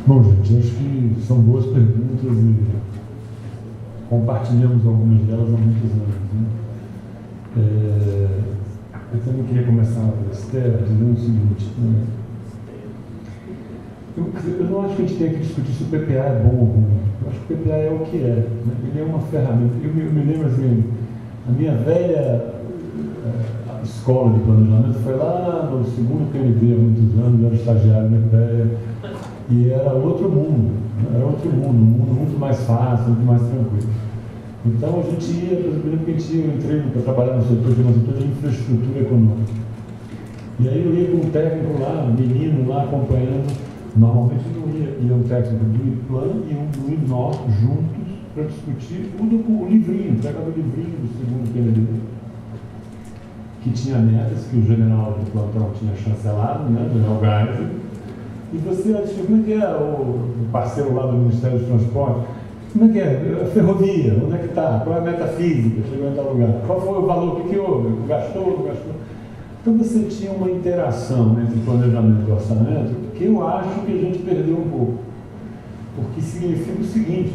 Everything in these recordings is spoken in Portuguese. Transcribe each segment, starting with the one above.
Bom, gente, acho que são boas perguntas e compartilhamos algumas delas há muitos anos, né? Eu também queria começar, Esther, dizendo o seguinte, né? Eu não acho que a gente tenha que discutir se o PPA é bom ou ruim. Eu acho que o PPA é o que é, né? Ele é uma ferramenta. Eu me lembro assim, a minha velha escola de planejamento foi lá no segundo PND há muitos anos, eu era estagiário na IPEA, e era outro mundo, né? Era outro mundo, um mundo muito mais fácil, muito mais tranquilo. Então a gente ia, por exemplo, eu entrei para trabalhar no setor de infraestrutura econômica. E aí eu ia com um técnico lá, um menino lá acompanhando, normalmente não ia um técnico do IPLAN e um do INOR juntos para discutir o livrinho, pegava o livrinho do segundo PND, que tinha metas que o general do plantão tinha chancelado, né, o general Geisel, e você disse, como é que é o parceiro lá do Ministério dos Transportes? Como é que é? A ferrovia, onde é que está? Qual é a meta física? Chegou em tal lugar? Qual foi o valor? O que houve? Gastou, não gastou? Então você tinha uma interação entre planejamento e orçamento que eu acho que a gente perdeu um pouco. Porque significa o seguinte,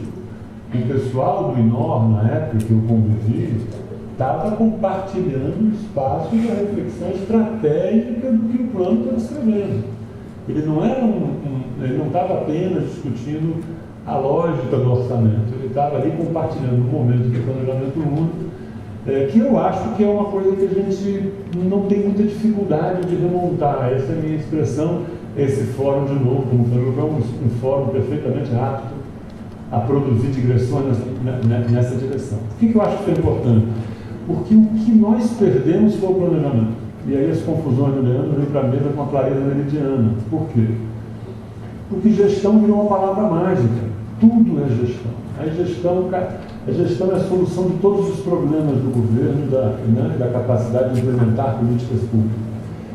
o pessoal do INOR, na época que eu convivi, estava compartilhando o espaço da reflexão estratégica do que o plano estava escrevendo. Ele não era ele não estava apenas discutindo a lógica do orçamento, ele estava ali compartilhando o momento do planejamento único, que eu acho que é uma coisa que a gente não tem muita dificuldade de remontar. Essa é a minha expressão. Esse fórum, de novo, como falou, é um fórum perfeitamente apto a produzir digressões nessa direção. Por que eu acho que é importante? Porque o que nós perdemos foi o planejamento. E aí as confusões do Leandro vêm para a mesa com a clareza meridiana. Por quê? Porque gestão virou uma palavra mágica. Tudo é gestão. A gestão é a solução de todos os problemas do governo, da capacidade de implementar políticas públicas.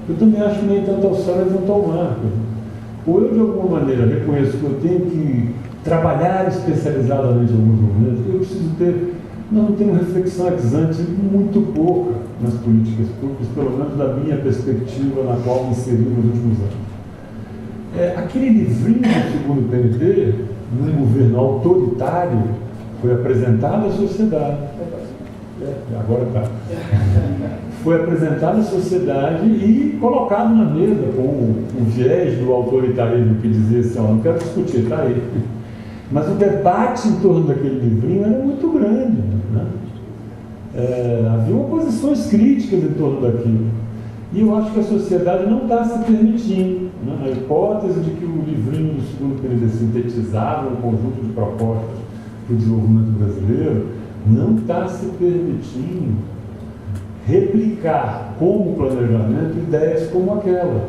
Eu também acho que nem tanto ao céu nem tanto ao mar. Ou eu, de alguma maneira, reconheço que eu tenho que trabalhar especializadamente em alguns momentos, eu preciso ter, não tenho reflexão ex-ante muito pouca nas políticas públicas, pelo menos da minha perspectiva na qual me inseri nos últimos anos. Aquele livrinho do segundo PND, num governo autoritário, foi apresentado à sociedade. Agora está. Foi apresentado à sociedade e colocado na mesa com o viés do autoritarismo que dizia assim, não quero discutir, está aí. Mas o debate em torno daquele livrinho era muito grande, né? Havia oposições críticas em torno daquilo. E eu acho que a sociedade não está se permitindo, né? A hipótese de que o livrinho do segundo PND sintetizava um conjunto de propostas para o desenvolvimento brasileiro não está se permitindo replicar como planejamento ideias como aquelas.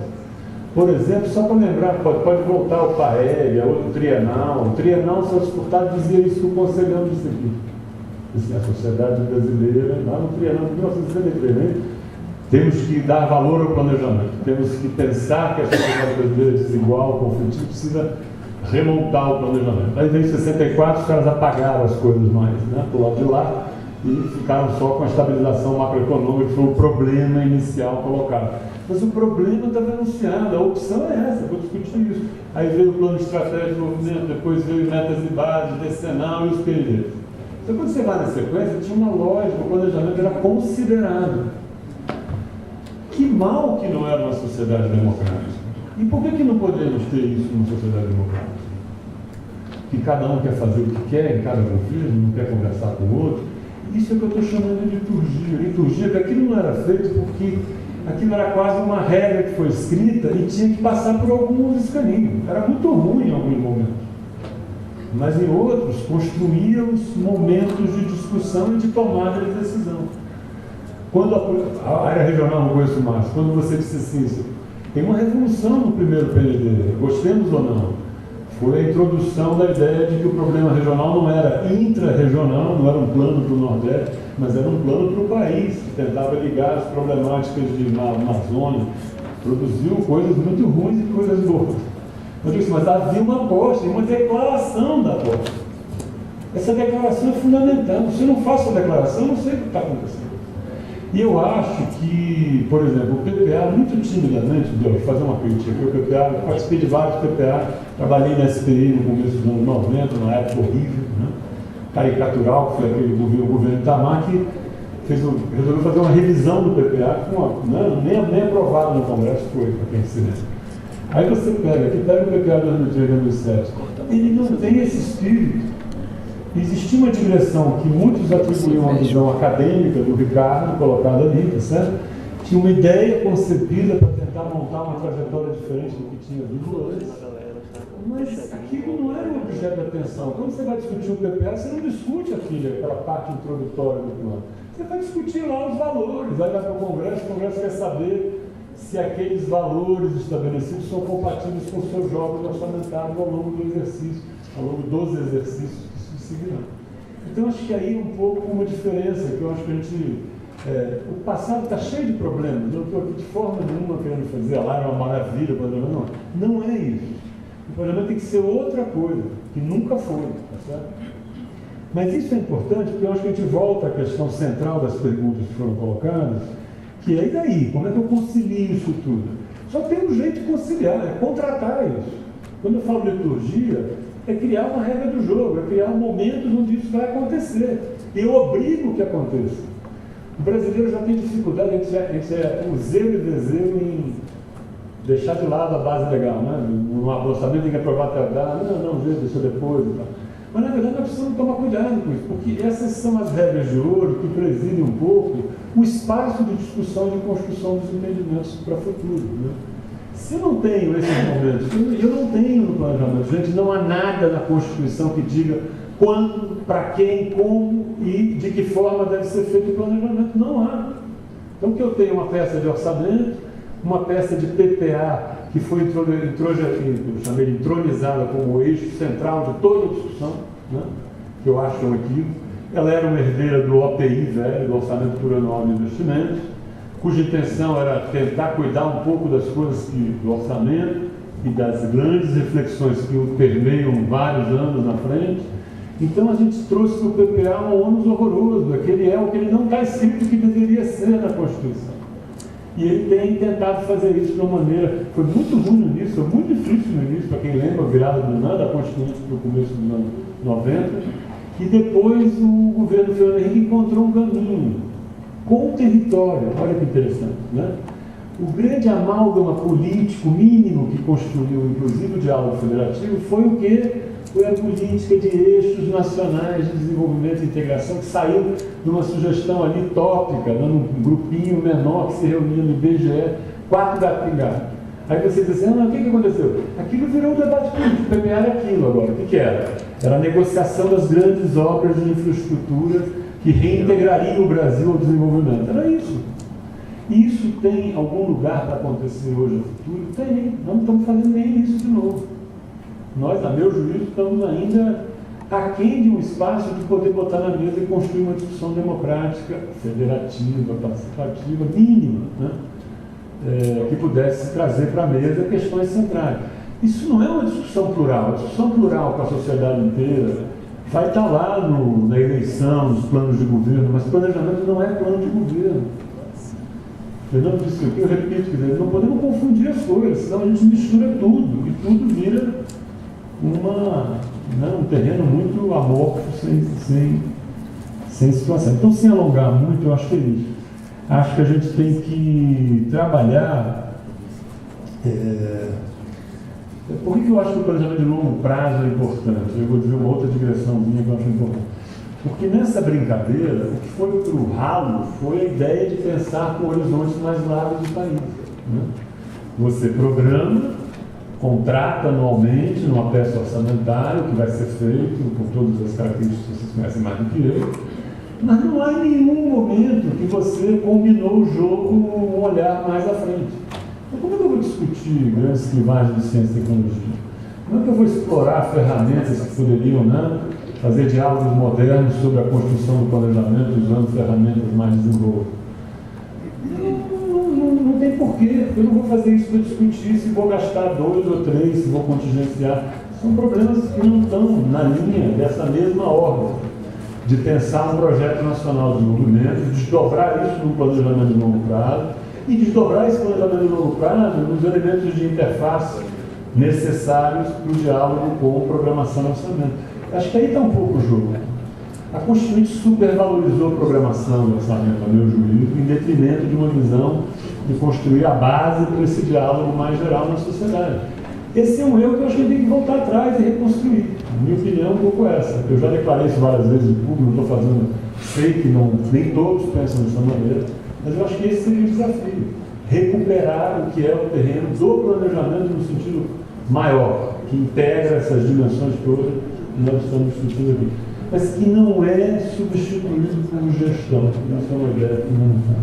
Por exemplo, só para lembrar, pode voltar ao PAEL, o trienal. O trienal só disputado dizia isso que o conselhão disse aqui. Assim, a sociedade brasileira, lá no trienal de 1963, né? Temos que dar valor ao planejamento. Temos que pensar que a sociedade brasileira é desigual, conflitiva, precisa remontar o planejamento. Aí em 64 os caras apagaram as coisas mais, né, do lado de lá, e ficaram só com a estabilização macroeconômica, que foi o problema inicial colocado. Mas o problema está denunciado, a opção é essa, vou discutir isso. Aí veio o plano de estratégia de desenvolvimento, depois veio metas e bases, decenal e os PNDs. Então quando você vai na sequência, tinha uma lógica, o planejamento era considerado. Que mal que não era uma sociedade democrática. E por que não podemos ter isso numa sociedade democrática? Que cada um quer fazer o que quer em cada governo, não quer conversar com o outro. Isso é o que eu estou chamando de liturgia. Liturgia, que aquilo não era feito porque aquilo era quase uma regra que foi escrita e tinha que passar por alguns escaninhos. Era muito ruim em alguns momentos. Mas em outros, construíamos momentos de discussão e de tomada de decisão. Quando a área regional não conheço mais, quando você disse assim, tem uma revolução no primeiro PND, gostemos ou não, foi a introdução da ideia de que o problema regional não era intra-regional, não era um plano para o Nordeste, mas era um plano para o país, que tentava ligar as problemáticas de Amazônia, produziu coisas muito ruins e coisas boas. Eu disse, mas havia uma aposta, uma declaração da aposta. Essa declaração é fundamental. Se eu não faço a declaração, eu não sei o que está acontecendo. E eu acho que, por exemplo, o PPA, muito timidamente, vou fazer uma crítica aqui, o PPA, eu participei de vários PPA, trabalhei na SPI no começo dos anos 90, numa época horrível, né? Caricatural, que foi aquele governo Itamar, que resolveu fazer uma revisão do PPA, nem aprovado no Congresso foi, para quem se lembra. Aí você pega o PPA de 2003 2007, ele não tem esse espírito. Existia uma direção que muitos atribuíam a visão acadêmica do Ricardo, colocada ali, tá certo? Tinha uma ideia concebida para tentar montar uma trajetória diferente do que tinha vindo antes. Mas aquilo não era um objeto de atenção. Quando você vai discutir o PPA, você não discute aquela parte introdutória do plano. Você vai discutir lá os valores, vai dar para o Congresso quer saber se aqueles valores estabelecidos são compatíveis com os seus jogos orçamentários ao longo dos exercícios que se seguirão. Então, acho que aí é um pouco uma diferença, que eu acho que a gente... o passado está cheio de problemas, eu não estou aqui de forma nenhuma querendo fazer lá é uma maravilha, não é isso. O planejamento tem que ser outra coisa, que nunca foi, tá certo? Mas isso é importante, porque eu acho que a gente volta à questão central das perguntas que foram colocadas, que é, e daí? Como é que eu concilio isso tudo? Só tem um jeito de conciliar, é contratar isso. Quando eu falo de liturgia, é criar uma regra do jogo, é criar momentos onde isso vai acontecer. Eu obrigo que aconteça. O brasileiro já tem dificuldade, a gente é o zelo e desejo em deixar de lado a base legal, né? No orçamento tem que aprovar até a data, não, deixa depois e tal. Mas, na verdade, nós precisamos tomar cuidado com isso, porque essas são as regras de ouro que presidem um pouco o espaço de discussão e de construção dos entendimentos para o futuro. Né? Se eu não tenho esses momentos, eu não tenho no planejamento, gente, não há nada na Constituição que diga quando, para quem, como e de que forma deve ser feito o planejamento. Não há. Então, que eu tenho uma peça de orçamento, uma peça de PPA que foi entronizada como eixo central de toda a discussão, né? Que eu acho que é um equívoco. Ela era uma herdeira do OPI velho, do Orçamento Plurianual de Investimentos, cuja intenção era tentar cuidar um pouco das coisas do orçamento e das grandes reflexões que o permeiam vários anos na frente. Então a gente trouxe para o PPA um ônus horroroso, o que ele não está escrito que deveria ser na Constituição. E ele tem tentado fazer isso de uma maneira, foi muito ruim no início, foi muito difícil no início, para quem lembra, a virada da Constituinte para o começo dos anos 90, e depois o governo Fernando Henrique encontrou um caminho com o território. Olha que interessante, né? O grande amálgama político mínimo que constituiu, inclusive, o diálogo federativo foi o quê? Foi a política de eixos nacionais de desenvolvimento e integração, que saiu de uma sugestão ali tópica, dando um grupinho menor que se reunia no IBGE, 4 gatos. Aí você diz assim, o que aconteceu? Aquilo virou um debate político, o PPA era aquilo agora. O que era? Era a negociação das grandes obras de infraestrutura que reintegrariam o Brasil ao desenvolvimento. Era isso. E isso tem algum lugar para acontecer hoje no futuro? Tem. Não estamos fazendo nem isso de novo. Nós, a meu juízo, estamos ainda aquém de um espaço de poder botar na mesa e construir uma discussão democrática, federativa, participativa, mínima, né? Que pudesse trazer para a mesa questões centrais. Isso não é uma discussão plural. A discussão plural para a sociedade inteira vai estar lá na eleição, nos planos de governo, mas planejamento não é plano de governo. Fernando disse aqui, eu repito, não podemos confundir as coisas, senão a gente mistura tudo, e tudo vira um terreno muito amorfo, sem situação. Então, sem alongar muito, eu acho que é isso. Acho que a gente tem que trabalhar... Por que eu acho que o planejamento de longo prazo é importante? Eu vou dizer uma outra digressãozinha que eu acho importante. Porque nessa brincadeira, o que foi para o ralo foi a ideia de pensar com horizontes mais largos do país. Né? Você programa, contrata anualmente numa peça orçamentária, que vai ser feito com todas as características que vocês conhecem mais do que eu, mas não há nenhum momento que você combinou o jogo um olhar mais à frente. Então, como é que eu vou discutir grandes clivagens de ciência e tecnologia? Como é que eu vou explorar ferramentas que poderiam, né, fazer diálogos modernos sobre a construção do planejamento usando ferramentas mais desenvolvidas? Não tem porquê. Eu não vou fazer isso para discutir se vou gastar 2 ou 3, se vou contingenciar. São problemas que não estão na linha dessa mesma ordem. de pensar um projeto nacional de desenvolvimento, desdobrar isso num planejamento de longo prazo e desdobrar esse planejamento de longo prazo nos elementos de interface necessários para o diálogo com programação e orçamento. Acho que aí está um pouco o jogo. A Constituinte supervalorizou a programação e orçamento, a meu juízo, em detrimento de uma visão de construir a base para esse diálogo mais geral na sociedade. Esse é um erro que eu acho que a gente tem que voltar atrás e reconstruir. A minha opinião é um pouco essa. Eu já declarei isso várias vezes em público, não estou fazendo, sei que nem todos pensam dessa maneira, mas eu acho que esse seria o desafio. Recuperar o que é o terreno do planejamento no sentido maior, que integra essas dimensões todas que nós estamos discutindo aqui. Mas que não é substituído por gestão. Isso é uma ideia fundamental.